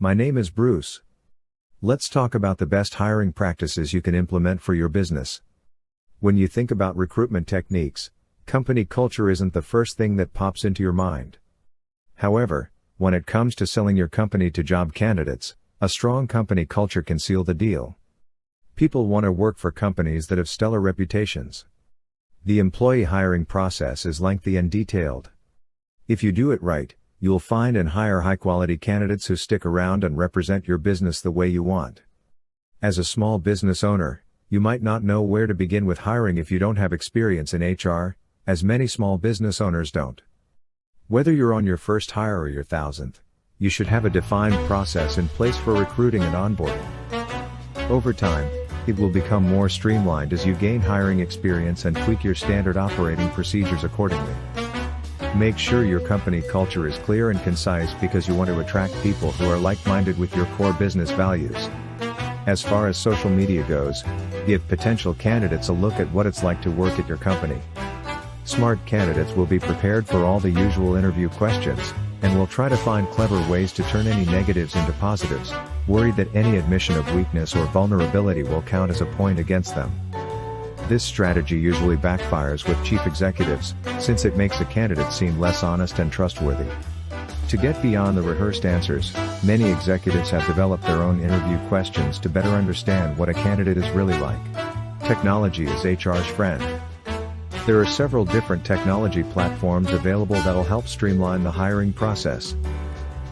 My name is Bruce. Let's talk about the best hiring practices you can implement for your business. When you think about recruitment techniques, company culture isn't the first thing that pops into your mind. However, when it comes to selling your company to job candidates, a strong company culture can seal the deal. People want to work for companies that have stellar reputations. The employee hiring process is lengthy and detailed. If you do it right, you'll find and hire high-quality candidates who stick around and represent your business the way you want. As a small business owner, you might not know where to begin with hiring if you don't have experience in HR, as many small business owners don't. Whether you're on your first hire or your thousandth, you should have a defined process in place for recruiting and onboarding. Over time, it will become more streamlined as you gain hiring experience and tweak your standard operating procedures accordingly. Make sure your company culture is clear and concise because you want to attract people who are like-minded with your core business values. As far as social media goes, give potential candidates a look at what it's like to work at your company. Smart candidates will be prepared for all the usual interview questions, and will try to find clever ways to turn any negatives into positives, worried that any admission of weakness or vulnerability will count as a point against them. This strategy usually backfires with chief executives, since it makes a candidate seem less honest and trustworthy. To get beyond the rehearsed answers, many executives have developed their own interview questions to better understand what a candidate is really like. Technology is HR's friend. There are several different technology platforms available that'll help streamline the hiring process.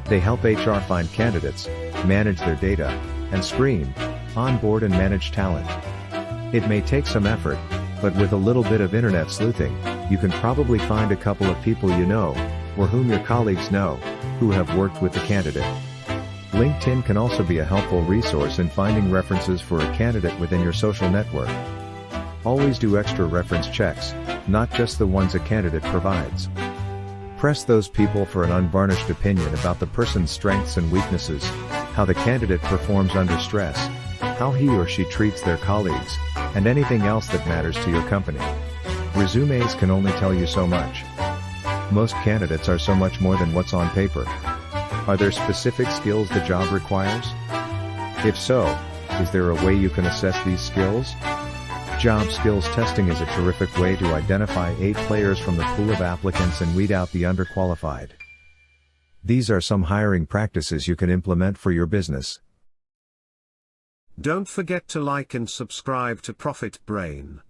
They help HR find candidates, manage their data, and screen, onboard and manage talent. It may take some effort, but with a little bit of internet sleuthing, you can probably find a couple of people you know, or whom your colleagues know, who have worked with the candidate. LinkedIn can also be a helpful resource in finding references for a candidate within your social network. Always do extra reference checks, not just the ones a candidate provides. Press those people for an unvarnished opinion about the person's strengths and weaknesses, how the candidate performs under stress, how he or she treats their colleagues, and anything else that matters to your company. Resumes can only tell you so much. Most candidates are so much more than what's on paper. Are there specific skills the job requires? If so, is there a way you can assess these skills? Job skills testing is a terrific way to identify A players from the pool of applicants and weed out the underqualified. These are some hiring practices you can implement for your business. Don't forget to like and subscribe to Profit Brain.